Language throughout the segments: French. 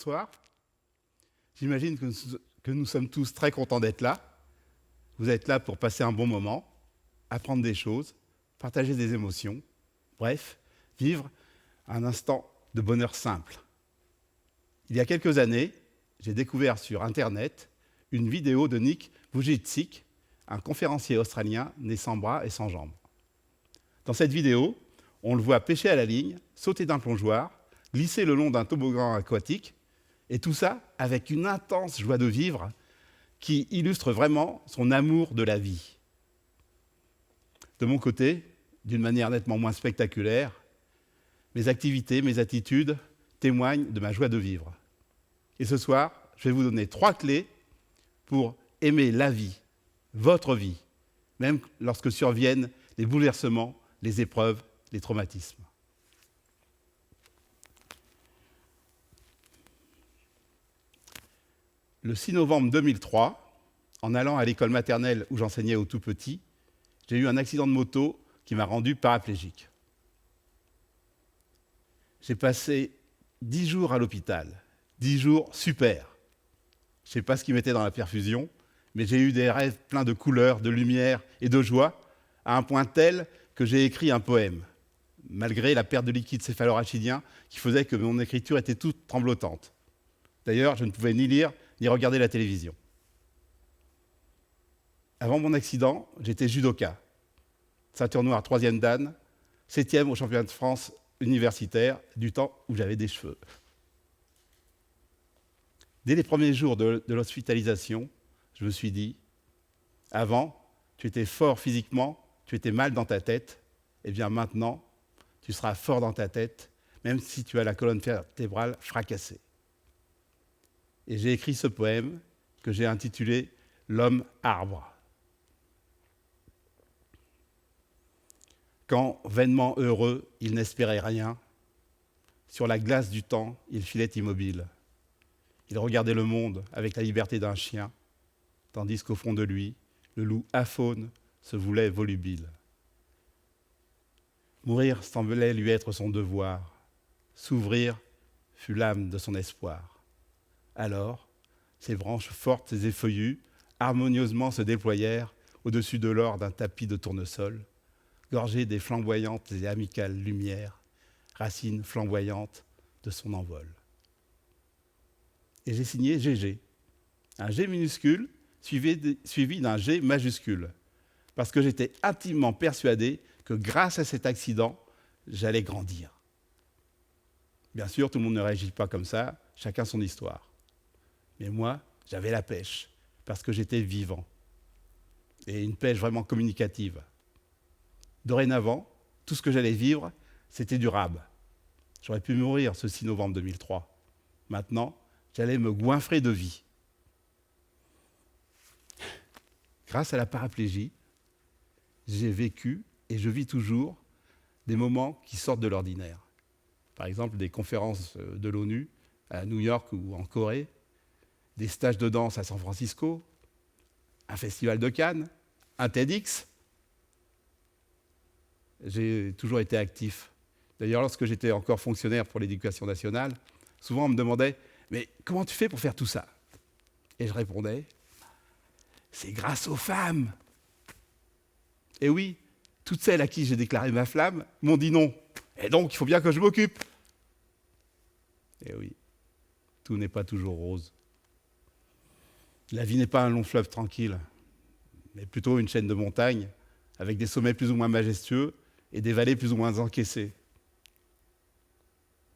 bonsoir. J'imagine que nous sommes tous très contents d'être là. Vous êtes là pour passer un bon moment, apprendre des choses, partager des émotions, bref, vivre un instant de bonheur simple. Il y a quelques années, j'ai découvert sur Internet une vidéo de Nick Vujicic, un conférencier australien né sans bras et sans jambes. Dans cette vidéo, on le voit pêcher à la ligne, sauter d'un plongeoir, glisser le long d'un toboggan aquatique, et tout ça avec une intense joie de vivre qui illustre vraiment son amour de la vie. De mon côté, d'une manière nettement moins spectaculaire, mes activités, mes attitudes témoignent de ma joie de vivre. Et ce soir, je vais vous donner 3 clés pour aimer la vie, votre vie, même lorsque surviennent les bouleversements, les épreuves, les traumatismes. Le 6 novembre 2003, en allant à l'école maternelle où j'enseignais aux tout-petits, j'ai eu un accident de moto qui m'a rendu paraplégique. J'ai passé 10 jours à l'hôpital, 10 jours super. Je ne sais pas ce qu'ils mettaient dans la perfusion, mais j'ai eu des rêves pleins de couleurs, de lumière et de joie, à un point tel que j'ai écrit un poème, malgré la perte de liquide céphalorachidien qui faisait que mon écriture était toute tremblotante. D'ailleurs, je ne pouvais ni lire ni regarder la télévision. Avant mon accident, j'étais judoka, ceinture noire 3e dan, 7e au championnat de France universitaire, du temps où j'avais des cheveux. Dès les premiers jours de l'hospitalisation, je me suis dit, avant, tu étais fort physiquement, tu étais mal dans ta tête, et bien maintenant, tu seras fort dans ta tête, même si tu as la colonne vertébrale fracassée. Et j'ai écrit ce poème que j'ai intitulé « L'homme arbre ». Quand, vainement heureux, il n'espérait rien, sur la glace du temps, il filait immobile. Il regardait le monde avec la liberté d'un chien, tandis qu'au fond de lui, le loup aphone se voulait volubile. Mourir semblait lui être son devoir, s'ouvrir fut l'âme de son espoir. Alors, ses branches fortes et feuillues harmonieusement se déployèrent au-dessus de l'or d'un tapis de tournesol, gorgé des flamboyantes et amicales lumières, racines flamboyantes de son envol. Et j'ai signé GG, un G minuscule suivi d'un G majuscule, parce que j'étais intimement persuadé que grâce à cet accident, j'allais grandir. Bien sûr, tout le monde ne réagit pas comme ça, chacun son histoire. Mais moi, j'avais la pêche, parce que j'étais vivant. Et une pêche vraiment communicative. Dorénavant, tout ce que j'allais vivre, c'était durable. J'aurais pu mourir ce 6 novembre 2003. Maintenant, j'allais me goinfrer de vie. Grâce à la paraplégie, j'ai vécu, et je vis toujours, des moments qui sortent de l'ordinaire. Par exemple, des conférences de l'ONU à New York ou en Corée, des stages de danse à San Francisco, un festival de Cannes, un TEDx. J'ai toujours été actif. D'ailleurs, lorsque j'étais encore fonctionnaire pour l'Éducation nationale, souvent on me demandait « Mais comment tu fais pour faire tout ça ?» Et je répondais « C'est grâce aux femmes !» Et oui, toutes celles à qui j'ai déclaré ma flamme m'ont dit non. Et donc, il faut bien que je m'occupe. Et oui, tout n'est pas toujours rose. La vie n'est pas un long fleuve tranquille, mais plutôt une chaîne de montagnes avec des sommets plus ou moins majestueux et des vallées plus ou moins encaissées.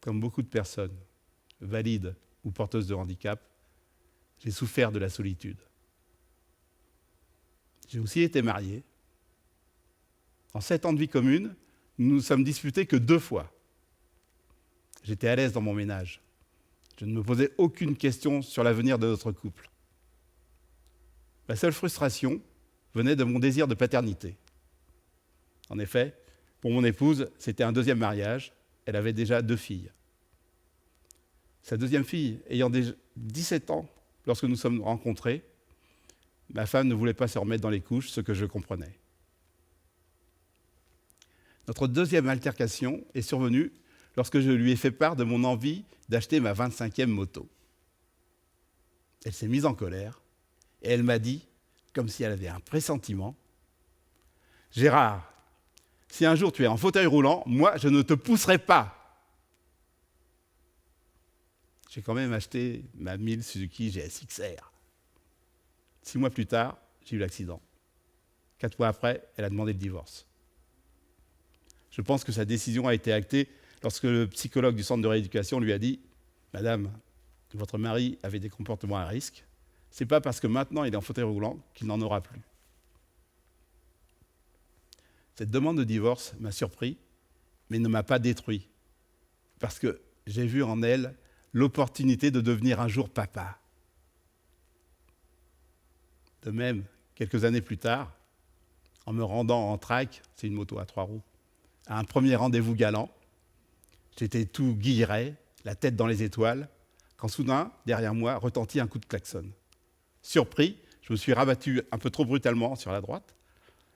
Comme beaucoup de personnes, valides ou porteuses de handicap, j'ai souffert de la solitude. J'ai aussi été marié. En 7 ans de vie commune, nous nous sommes disputés que 2 fois. J'étais à l'aise dans mon ménage. Je ne me posais aucune question sur l'avenir de notre couple. La seule frustration venait de mon désir de paternité. En effet, pour mon épouse, c'était un 2e mariage. Elle avait déjà 2 filles. Sa 2e fille ayant déjà 17 ans lorsque nous sommes rencontrés, ma femme ne voulait pas se remettre dans les couches, ce que je comprenais. Notre 2e altercation est survenue lorsque je lui ai fait part de mon envie d'acheter ma 25e moto. Elle s'est mise en colère et elle m'a dit, comme si elle avait un pressentiment, « Gérard, si un jour tu es en fauteuil roulant, moi, je ne te pousserai pas. » J'ai quand même acheté ma 1000 Suzuki GSX-R. 6 mois plus tard, j'ai eu l'accident. 4 mois après, elle a demandé le divorce. Je pense que sa décision a été actée lorsque le psychologue du centre de rééducation lui a dit « Madame, votre mari avait des comportements à risque. Ce n'est pas parce que maintenant il est en fauteuil roulant qu'il n'en aura plus. » Cette demande de divorce m'a surpris, mais ne m'a pas détruit, parce que j'ai vu en elle l'opportunité de devenir un jour papa. De même, quelques années plus tard, en me rendant en trike, c'est une moto à 3 roues, à un premier rendez-vous galant, j'étais tout guilleret, la tête dans les étoiles, quand soudain, derrière moi, retentit un coup de klaxon. Surpris, je me suis rabattu un peu trop brutalement sur la droite,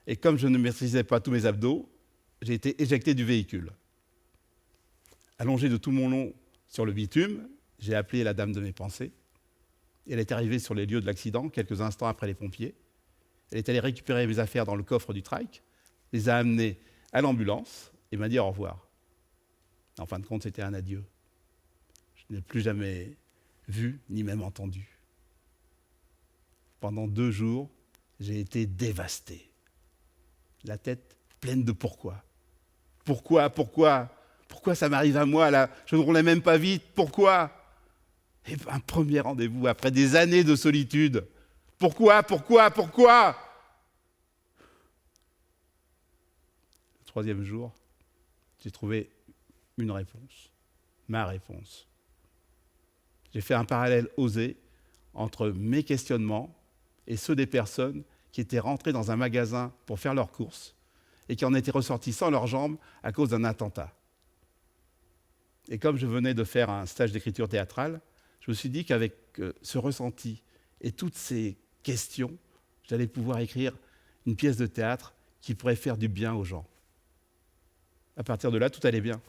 et comme je ne maîtrisais pas tous mes abdos, j'ai été éjecté du véhicule. Allongé de tout mon long sur le bitume, j'ai appelé la dame de mes pensées. Elle est arrivée sur les lieux de l'accident quelques instants après les pompiers. Elle est allée récupérer mes affaires dans le coffre du trike, les a amenées à l'ambulance et m'a dit au revoir. En fin de compte, c'était un adieu. Je n'ai plus jamais vu ni même entendu. Pendant 2 jours, j'ai été dévasté. La tête pleine de pourquoi. Pourquoi ça m'arrive à moi là? Je ne roulais même pas vite. Pourquoi? Et un premier rendez-vous après des années de solitude. Pourquoi? Le 3e jour, j'ai trouvé une réponse, ma réponse. J'ai fait un parallèle osé entre mes questionnements et ceux des personnes qui étaient rentrées dans un magasin pour faire leurs courses et qui en étaient ressorties sans leurs jambes à cause d'un attentat. Et comme je venais de faire un stage d'écriture théâtrale, je me suis dit qu'avec ce ressenti et toutes ces questions, j'allais pouvoir écrire une pièce de théâtre qui pourrait faire du bien aux gens. À partir de là, tout allait bien.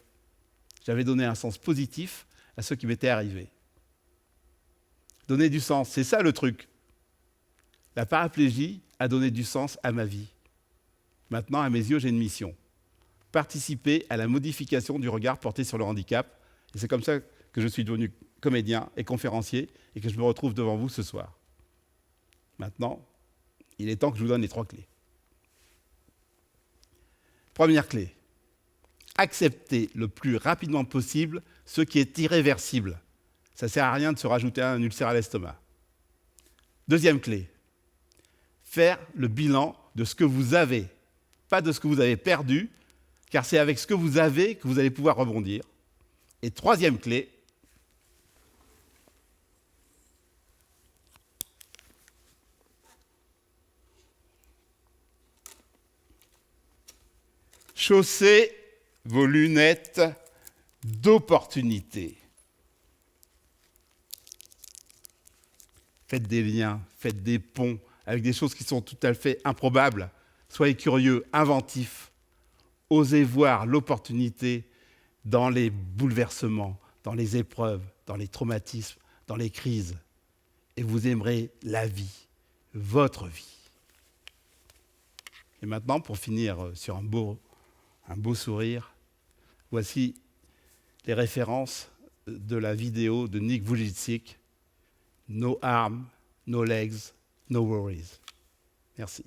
J'avais donné un sens positif à ce qui m'était arrivé. Donner du sens, c'est ça le truc. La paraplégie a donné du sens à ma vie. Maintenant, à mes yeux, j'ai une mission. Participer à la modification du regard porté sur le handicap. Et c'est comme ça que je suis devenu comédien et conférencier et que je me retrouve devant vous ce soir. Maintenant, il est temps que je vous donne les 3 clés. Première clé, accepter le plus rapidement possible ce qui est irréversible. Ça ne sert à rien de se rajouter un ulcère à l'estomac. Deuxième clé, faire le bilan de ce que vous avez, pas de ce que vous avez perdu, car c'est avec ce que vous avez que vous allez pouvoir rebondir. Et troisième clé, chaussez vos lunettes d'opportunité. Faites des liens, faites des ponts avec des choses qui sont tout à fait improbables. Soyez curieux, inventifs. Osez voir l'opportunité dans les bouleversements, dans les épreuves, dans les traumatismes, dans les crises. Et vous aimerez la vie, votre vie. Et maintenant, pour finir sur un beau sourire, voici les références de la vidéo de Nick Vujicic, No arms, no legs, no worries. Merci.